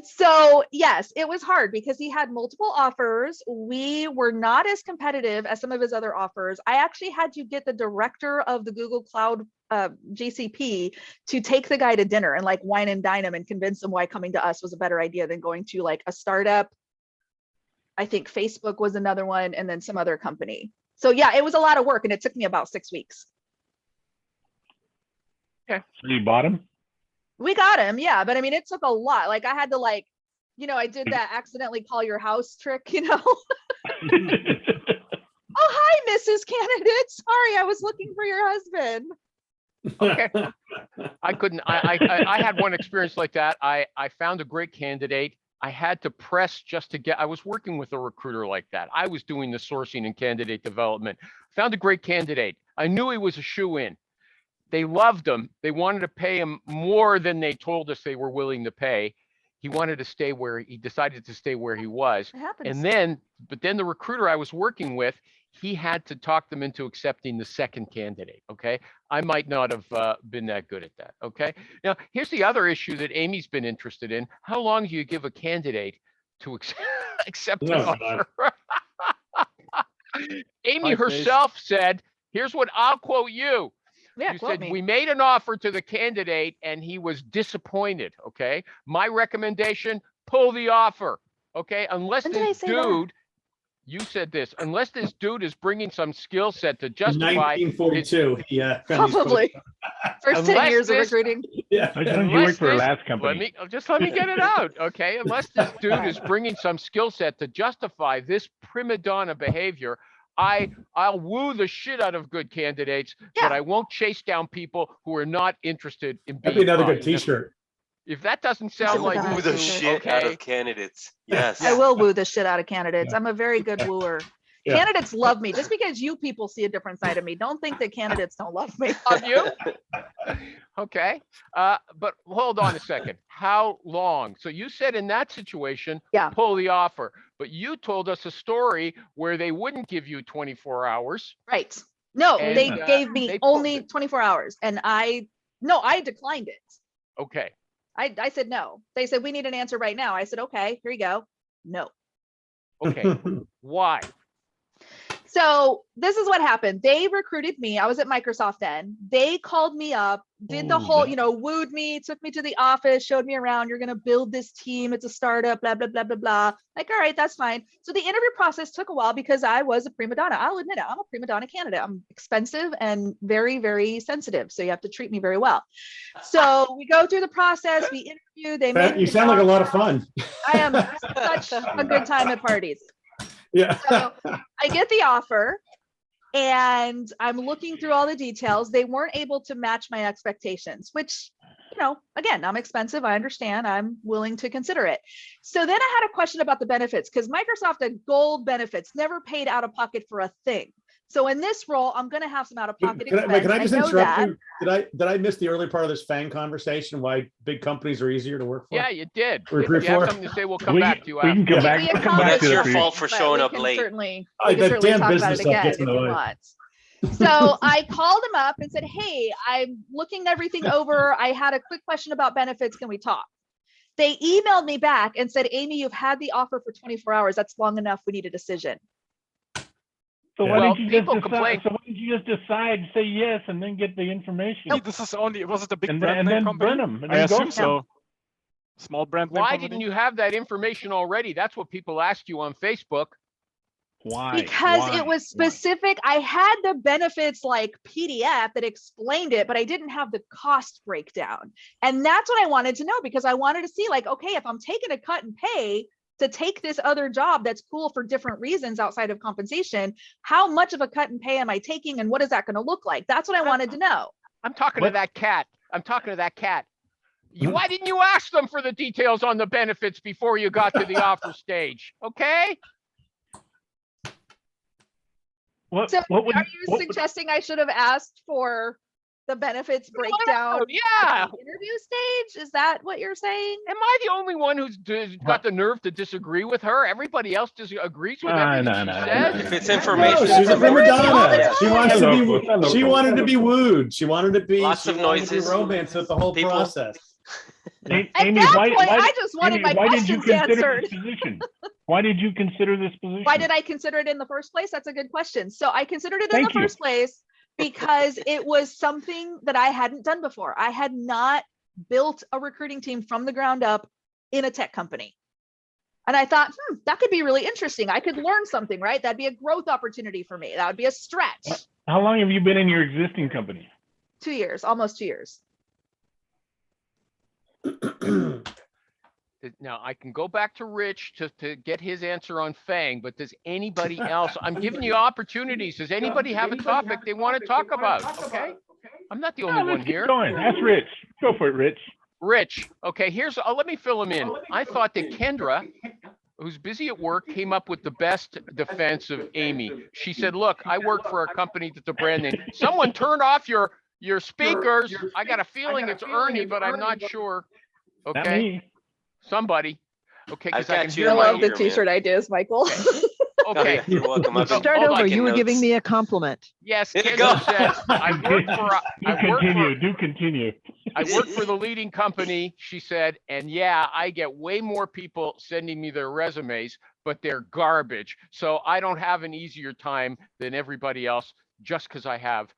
So yes, it was hard because he had multiple offers. We were not as competitive as some of his other offers. I actually had to get the director of the Google Cloud GCP to take the guy to dinner and like wine and dine him and convince him why coming to us was a better idea than going to like a startup. I think Facebook was another one and then some other company. So yeah, it was a lot of work and it took me about 6 weeks. So you bought him? We got him, yeah, but I mean, it took a lot. Like I had to I did that accidentally call your house trick, Oh, hi, Mrs. Candidate. Sorry, I was looking for your husband. Okay. I had one experience like that. I found a great candidate. I had to press just to I was working with a recruiter like that. I was doing the sourcing and candidate development. Found a great candidate. I knew he was a shoe-in. They loved him. They wanted to pay him more than they told us they were willing to pay. He wanted to stay he decided to stay where he was. It happens. And but then the recruiter I was working with, he had to talk them into accepting the second candidate. Okay. I might not have been that good at that. Okay. Now, here's the other issue that Amy's been interested in. How long do you give a candidate to accept an offer? Amy 5 days. herself said, here's what I'll quote you. Yeah, You quote said, me. we made an offer to the candidate and he was disappointed. Okay. My recommendation, pull the offer. Okay. Unless When did I this say that? dude, you said this, unless this dude is bringing some skill set to justify. 1942. Yeah. Probably. First 10 Unless years of this- recruiting. Yeah. How long did you work for a last Let company? me get it out. Okay. Unless this dude is bringing some skill set to justify this prima donna behavior, I'll woo the shit out of good candidates, but I won't chase down people who are not interested in being. That'd be another good fun. T-shirt. If that doesn't I sound will like woo Woo you the two, shit out okay. of candidates. Yes. I will woo the shit out of candidates. I'm a very good wooer. Yeah. Candidates love me. Just because you people see a different side of me, don't think that candidates don't love me. Of you? Okay. But hold on a second. How long? So you said in that situation, Yeah. pull the offer, but you told us a story where they wouldn't give you 24 hours. Right. No, And, they gave me they pulled only it. 24 hours and I declined it. Okay. I said no. They said, we need an answer right now. I said, okay, here you go. No. Okay. Why? So this is what happened. They recruited me. I was at Microsoft then. They called me up, did the whole, wooed me, took me to the office, showed me around. You're going to build this team. It's a startup, blah, blah, blah, blah, blah. Like, all right, that's fine. So the interview process took a while because I was a prima donna. I'll admit it. I'm a prima donna candidate. I'm expensive and very, very sensitive. So you have to treat me very well. So we go through the process. We interview. They make You sound like a lot of fun. I am such a good time at parties. Yeah. So I get the offer and I'm looking through all the details. They weren't able to match my expectations, which, again, I'm expensive. I understand. I'm willing to consider it. So then I had a question about the benefits because Microsoft had gold benefits, never paid out of pocket for a thing. So in this role, I'm going to have some out of pocket expense. Can I just know interrupt that. you? Did I miss the early part of this FAANG conversation? Why big companies are easier to work for? Yeah, you did. If Recruit you have for? something to say, we'll come back to you. We can come back. We We'll come back That's to your it for you. fault for showing up late. We Oh, can that certainly damn talk about business it stuff again gets if in the you way. want. So I called him up and said, hey, I'm looking everything over. I had a quick question about benefits. Can we talk? They emailed me back and said, Amy, you've had the offer for 24 hours. That's long enough. We need a decision. So why Well, didn't you people just complain. decide? So why didn't you just decide, say yes, and then get the information? This is only, was it a big And brand then name company? burn them. And I then go assume for 'em. so. Small brand name Why company? didn't you have that information already? That's what people asked you on Facebook. Why? Because Why? it was Why? specific. I had the benefits like PDF that explained it, but I didn't have the cost breakdown. And that's what I wanted to know because I wanted to see like, okay, if I'm taking a cut in pay to take this other job that's cool for different reasons outside of compensation, how much of a cut in pay am I taking and what is that going to look like? That's what I wanted to know. I'm talking to that cat. I'm talking to that cat. Why didn't you ask them for the details on the benefits before you got to the offer stage? Okay. So What would are you- you what would- suggesting I should have asked for the benefits breakdown Yeah. at the interview stage? Is that what you're saying? Am I the only one who's got the nerve to disagree with her? Everybody else agrees with everything she says. If it's No, information, she's a it's prima information. donna. Yeah. She wants to Hello, be. hello. She wanted to be wooed. She wanted to be. Lots she of wanted to be noises. romance with the whole People. process. Amy, At that why, point, why, I just wanted Amy, my why did you questions consider answered. this position? Why did you consider this position? Why did I consider it in the first place? That's a good question. So I considered it in Thank the you. first place because it was something that I hadn't done before. I had not built a recruiting team from the ground up in a tech company. And I thought, that could be really interesting. I could learn something, right? That'd be a growth opportunity for me. That would be a stretch. How long have you been in your existing company? 2 years, almost 2 years. Now I can go back to Rich to get his answer on FAANG, but does anybody else? I'm giving you opportunities. Does anybody have a topic they want to talk about? Okay. I'm not the only one Let's keep here. going. That's Rich. Go for it, Rich. Rich. Okay. Let me fill him in. I thought that Kendra, who's busy at work, came up with the best defense of Amy. She said, look, I work for a company that's a brand name. Someone turn off your speakers. I got a feeling it's Ernie, but I'm not sure. Not Okay. me. Somebody. Okay. I've Because I got can you hear in I my love the ear, man. t-shirt ideas, Michael. Oh, Okay. yeah, you're welcome. I've been Start hold over. on, You were notes. giving me a compliment. Yes, There you Kendra go. says, Do continue. I work for the leading company, she said, and yeah, I get way more people sending me their resumes, but they're garbage. So I don't have an easier time than everybody else just because I have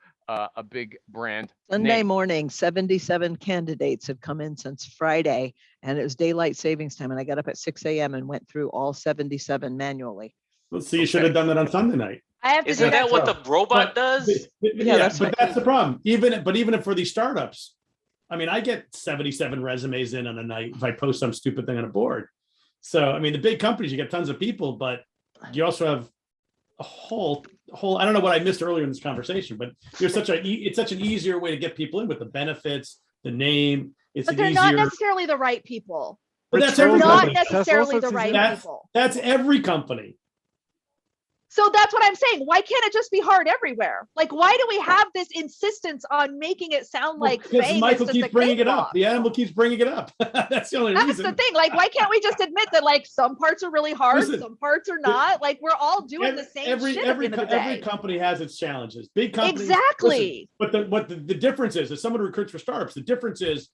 a big brand Sunday name. morning, 77 candidates have come in since Friday, and it was daylight savings time. And I got up at 6 a.m. and went through all 77 manually. Let's see. You should have done that on Sunday night. I have to do Isn't that what the robot does? Yeah, that's but what- that's the problem. Even for these startups, I mean, I get 77 resumes in on a night if I post some stupid thing on a board. So, I mean, the big companies, you get tons of people, but you also have a whole. I don't know what I missed earlier in this conversation, but it's such an easier way to get people in with the benefits, the name. It's But an they're easier. not necessarily the right people. But that's They're every Not company. necessarily also the right That's people. that's every company. So that's what I'm saying. Why can't it just be hard everywhere? Like, why do we have this insistence on making it sound like Because FAANG is Michael just keeps a bringing it up. cakewalk? The animal keeps bringing it up. That's the only That's reason. the thing. Like, why can't we just admit that like some parts are really hard, Listen, some parts are not? Like, we're all doing the same every shit at the end of the every day. company has its challenges. Big companies. Exactly. Listen, but the difference is, as someone who recruits for startups, the difference is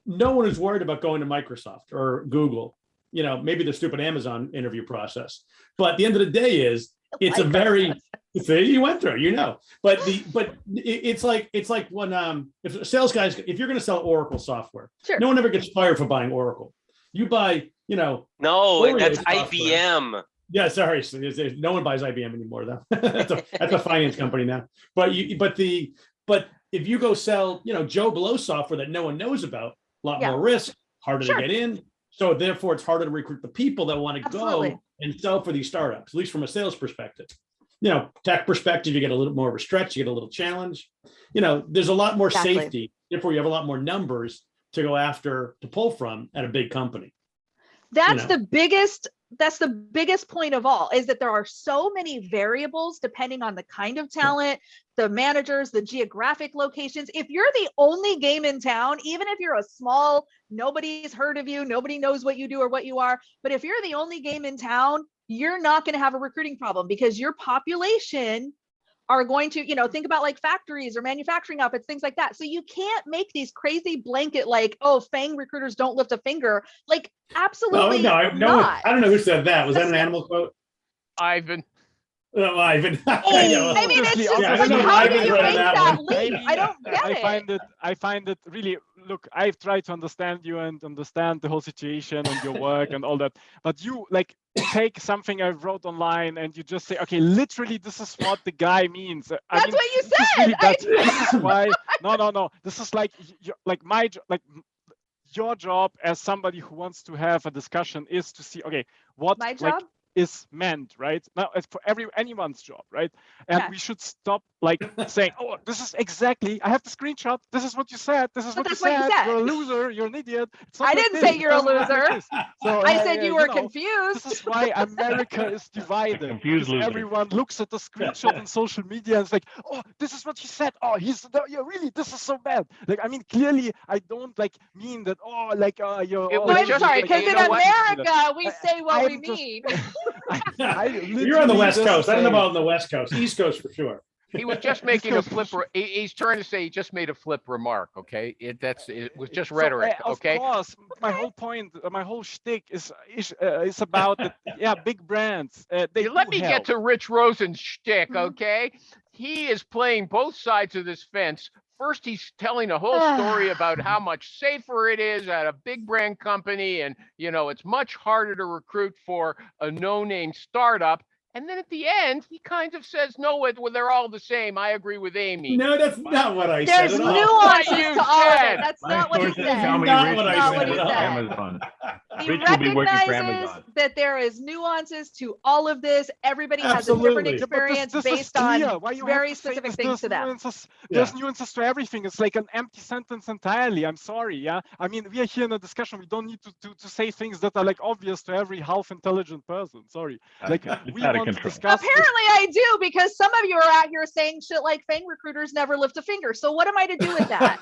no one is worried about going to Microsoft or Google. You know, maybe the stupid Amazon interview process. But at the end of the day is it's a very, see, you went through, but it's like when, if sales guys, if you're going to sell Oracle software, Sure. no one ever gets fired for buying Oracle. You buy, No, Oreo that's software. IBM. Yeah, sorry. No one buys IBM anymore, though. that's a finance company now. But if you go sell, Joe Blow software that no one knows about, a lot more risk, harder Sure. to get in. So therefore, it's harder to recruit the people that want to Absolutely. go and sell for these startups, at least from a sales perspective. Tech perspective, you get a little more of a stretch, you get a little challenge. There's a lot more Exactly. safety. Therefore, you have a lot more numbers to go after, to pull from at a big company. That's the biggest point of all, is that there are so many variables depending on the kind of talent, the managers, the geographic locations. If you're the only game in town, even if you're a small, nobody's heard of you, nobody knows what you do or what you are, but if you're the only game in town, you're not going to have a recruiting problem, because your population are going to, think about like factories or manufacturing outfits, things like that. So you can't make these crazy blanket, like, oh, FAANG recruiters don't lift a finger. Like, absolutely No, not. I don't know who said that. Was that an animal quote? Ivan. Oh, Ivan. I mean, it's just Yeah, I like, know how do Ivan you read make that that one. leap? I don't get it. I find it really, look, I've tried to understand you and understand the whole situation and your work and all that, but you take something I wrote online and you just say, okay, literally, this is what the guy means. That's what you this is said. really bad. This is why, no. This is your job as somebody who wants to have a discussion is to see, okay, what My job? is meant, right? Now, it's for anyone's job, right? And Okay. we should stop saying, oh, this is exactly, I have the screenshot. This is what you said. This is But what you that's what you said. said. You're a loser. You're an idiot. It's not I like didn't this. say It you're a doesn't work like loser. this. So, I said you were confused. This is why America is divided. confused Because loser. everyone looks at the screenshot on social media and it's like, oh, this is what he said. Oh, yeah, really, this is so bad. Clearly, I don't mean that. Oh, you're. It all was I'm just- sorry, you because in know what? America, we say what we I'm just- mean. You're on the West just Coast. I don't know say- about on the West Coast. East Coast for sure. He was just making a flip. He's trying to say he just made a flip remark. Okay, it was just rhetoric. Of Okay, course, my whole point, my whole shtick is about big brands. They let do me help. get to Rich Rosen's shtick. Mhm. Okay, he is playing both sides of this fence. First, he's telling a whole story about how much safer it is at a big brand company, and it's much harder to recruit for a no-name startup. And then at the end, he kind of says, "No, they're all the same. I agree with Amy." No, that's not what I There's said at all. nuances What you to all of said. it. That's My not what he sources said. tell me Not Rich what I will said be at working all. for Amazon. He Rich will be working for recognizes Amazon. that there is nuances to all of this. Everybody has a different Absolutely. Yeah, but experience this is based on clear. Why you very have to say specific this? things to them. There's nuances to everything. It's like an empty sentence entirely. I'm sorry. Yeah. I mean, we are here in a discussion. We don't need to say things that are obvious to every half intelligent person. Sorry. It's We out of want to control. discuss. Apparently I do, because some of you are out here saying shit like FAANG recruiters never lift a finger. So what am I to do with that?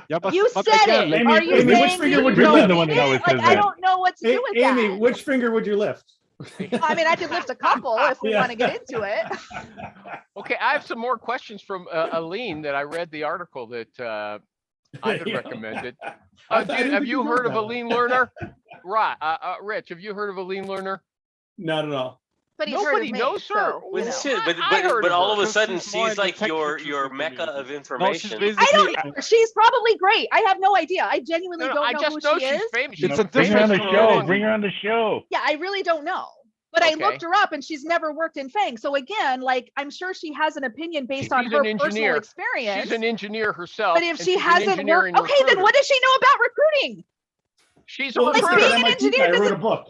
Yeah, but You but said again, it. Amy- Are you Amy, which saying finger you would you don't lift? The one mean that it? always Like, says I that. don't know what to do with Amy, that. which finger would you lift? I mean, I could lift a couple if we Yeah. want to get into it. Okay, I have some more questions from Aline that I read the article that Ivan Yeah. recommended. I didn't Have think you you heard wrote of that Aline Lerner? Right, Rich, have you heard of Aline Lerner? Not at all. But he's heard Nobody of me, knows her. so, Well, you know. Shit, but I heard but of all her. of a Because sudden she's more she's in the like tech your recruitment mecca community. of No, she's information. basically. I don't know. She's probably great. I have no idea. I genuinely No, don't I know just who know she she's is. famous. It's She's a Bring her on the famous for show. long. Bring her on the show. Yeah, I really don't know. But I Okay. looked her up and she's never worked in FAANG. So again, I'm sure she has an opinion based on She's her an personal engineer. experience. She's an engineer herself. But if and she she's an hasn't engineer worked, and okay, then recruiter. what does she know about recruiting? She's a Well, Like, this recruiter. being an MIT engineer guy wrote doesn't- a book.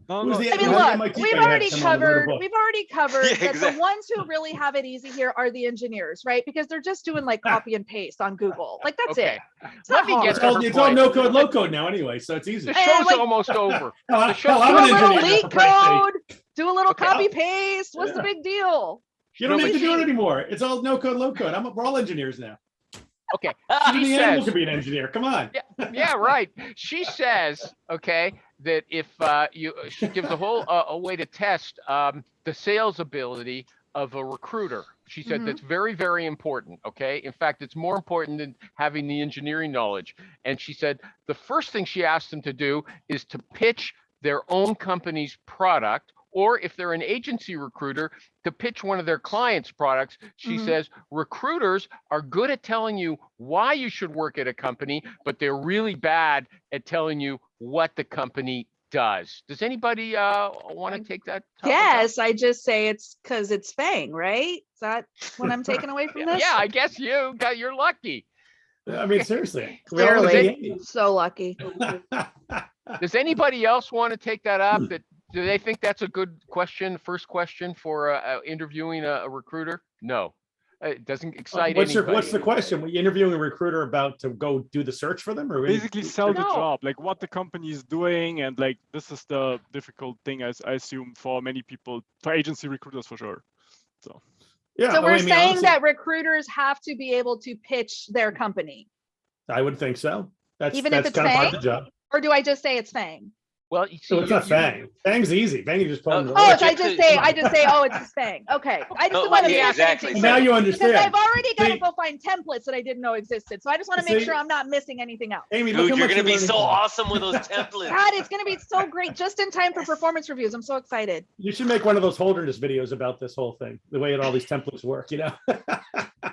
No, Who's no. the- I mean, who's the look, MIT we've guy that had already someone who wrote a book? covered Yeah, that exactly. the ones who really have it easy here are the engineers, right? Because they're just doing copy and paste on Google. Like, that's Okay. it. It's Let not me get hard. It's all, her it's all point. no code, low code now anyway, so it's easy. The And, show's like- almost over. Hell, the show- hell, Do I'm a an little engineer. leak for Christ's sake. code, do a little Okay. copy paste. What's the Yeah. big deal? You don't No, need but to do it she- anymore. It's all no code, low code. We're all engineers now. Okay. Even She the animal says, could be an engineer. Come on. yeah, right. She says, okay, that if she gives a whole a way to test the sales ability of a recruiter. She said Mhm. that's very, very important. Okay. In fact, it's more important than having the engineering knowledge. And she said the first thing she asked them to do is to pitch their own company's product Or if they're an agency recruiter to pitch one of their clients' products, she says recruiters are good at telling you why you should work at a company, but they're really bad at telling you what the company does. Does anybody want to take that? Yes, I just say it's because it's FAANG, right? Is that what I'm taking away from this? Yeah, I guess you're lucky. I mean, seriously. we all wanna Clearly, be so lucky. Does anybody else want to take that up? Do they think that's a good question, first question for interviewing a recruiter? No, it doesn't excite What's anybody. the question? Were you interviewing a recruiter about to go do the search for them, or Basically sell the No. job, like what the company is doing, and like this is the difficult thing, I assume, for many people, for agency recruiters for sure. So Yeah, So we're I mean, saying honestly, that recruiters have to be able to pitch their company, I would think so. That's even if that's it's kind of part of FAANG? the job. Or do I just say it's FAANG? Well, you see, So it's not FAANG. FAANG's easy. FAANG is just put in the Oh, work. it's, I just say, oh, it's just FAANG. Okay, I just No, want to yeah, make exactly. anything. Now you Because understand. I've already got to See- go find templates that I didn't know existed. So I just want to make See- sure I'm not missing anything else. Amy, look Dude, how you're much gonna you're be learning so from me. awesome with those templates. God, it's going to be so great just in time for performance reviews. I'm so excited. You should make one of those Holderness videos about this whole thing, the way all these templates work, you know?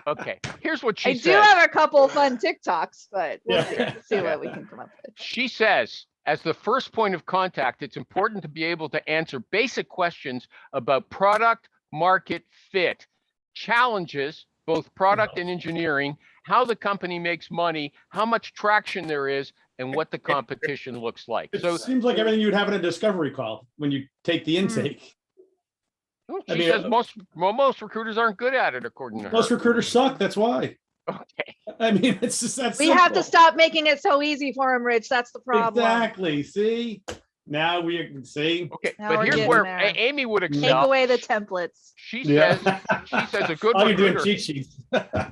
okay, here's what she I do says. have a couple fun TikToks, but we'll Yeah. see what we can come up with. She says, as the first point of contact, it's important to be able to answer basic questions about product market fit, challenges, both product and engineering, how the company makes money, how much traction there is, and what the competition looks like. It So seems like everything you'd have in a discovery call when you take the intake. she I mean, says most recruiters aren't good at it, according to her. Most recruiters suck, that's why. Okay. I mean, it's just that We have to simple. stop making it so easy for him, Rich. That's the problem. Exactly, see? Now we can see. Okay, Now but we're here's getting where there. Amy would Take excel. away the templates. She Yeah. says a good All you're doing recruiter, cheat sheets.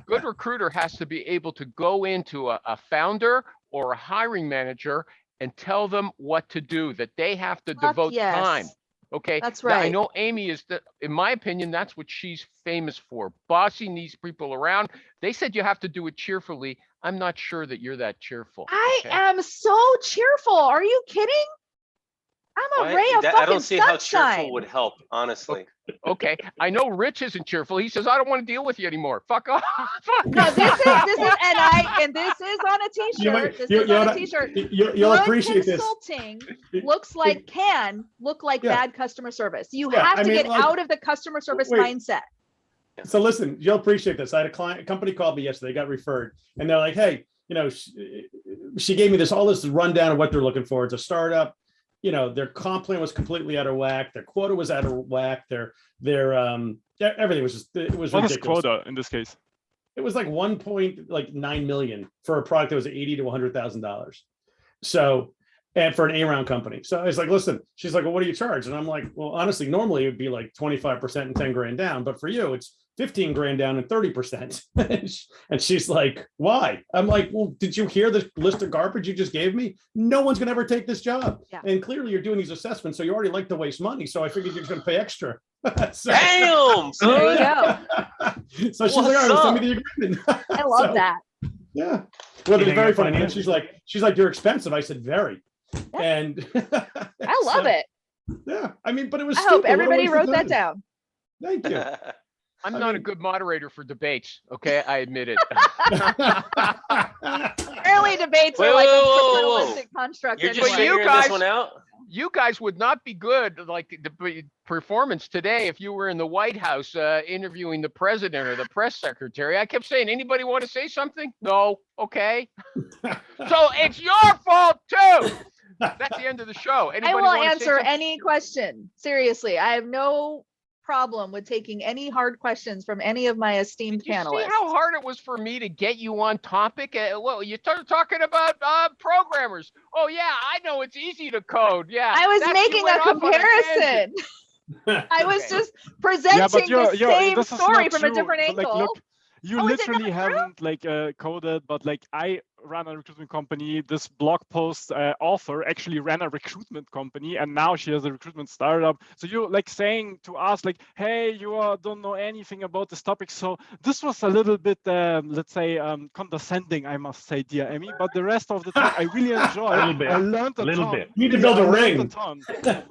good recruiter has to be able to go into a founder or a hiring manager and tell them what to do, that they have to Fuck devote yes. time. Okay. That's Now, I right. know Amy is in my opinion, that's what she's famous for, bossing these people around. They said you have to do it cheerfully. I'm not sure that you're that cheerful. I okay? am so cheerful. Are you kidding? I'm a What? ray of That- fucking I don't see how sunshine. cheerful would help, honestly. Okay. I know Rich isn't cheerful. He says, I don't want to deal with you anymore. Fuck off. No, this is this is on a t-shirt. This is on a t-shirt. You'll Good appreciate this. consulting looks like can look like Yeah. bad customer service. You Yeah, have I to mean, get like- out of the customer service Wait. mindset. So listen, you'll appreciate this. I had a company called me yesterday, got referred, and they're like, hey, you know, she gave me all this rundown of what they're looking for. It's a startup. You know, their comp plan was completely out of whack. Their quota was out of whack. Their everything was just, it was what is ridiculous. quota in this case? It was like 1.9 million for a product that was $80,000 to $100,000. So, and for an A-round company. So I was like, listen, she's like, well, what do you charge? And I'm like, well, honestly, normally it would be like 25% and 10 grand down, but for you, it's 15 grand down and 30%. And she's like, why? I'm like, well, did you hear the list of garbage you just gave me? No one's gonna ever take this job. Yeah. And clearly you're doing these assessments, so you already like to waste money. So I figured you're just gonna pay extra. So- Damn! There you go. So she's like, all right, well, send me the agreement. I love So- that. Yeah. Well, it was Getting very a funny. And financial- she's like, you're expensive. I said, very. Yeah. And I love it. Yeah. I mean, but it was. I hope stupid. What a everybody waste of wrote that time. down. Thank you. I'm I not a mean- good moderator for debates. Okay. I admit it. Early debates Wait, are like whoa, a whoa, whoa, whoa. paternalistic construct. You're anyway. just Well, you figuring this guys- one out? You guys would not be good, like the performance today, if you were in the White House interviewing the president or the press secretary. I kept saying, anybody want to say something? No. Okay. So it's your fault too. That's the end of the show. I Anybody will wanna say answer something? any question. Seriously, I have no problem with taking any hard questions from any of my esteemed Did you see panelists. how hard it was for me to get you on topic? Well, you started talking about programmers. Oh yeah, I know it's easy to code. Yeah, I was you making went a off on tangent. comparison. I was Okay. just presenting the same this is story not from a true, different but, like, angle. look, you Oh, is it literally not true? haven't coded, but like I ran a recruitment company. This blog post author actually ran a recruitment company, and now she has a recruitment startup. So you're like saying to us, like, hey, you don't know anything about this topic. So this was a little bit, let's say, condescending, I must say, dear Emmy. But the rest of the talk, I really enjoyed. A little bit. I learned a Little ton. bit. You need to build I a learned ring. a ton.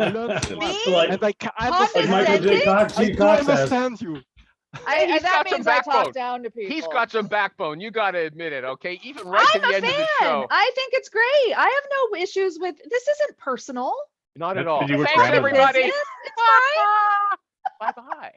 I learned so much. Me? Like, And I like Michael J. Condescending? Cox, I G. do Cox has. understand you. He's that got some means I backbone. talk down to people. He's got some backbone. You got to admit it, okay? Even right I'm to the a end of the fan. show. I think it's great. I have no issues with this. Isn't personal. Not at That's all. 'cause you work for Thanks, Amazon. everybody. Business, it's fine. Bye-bye.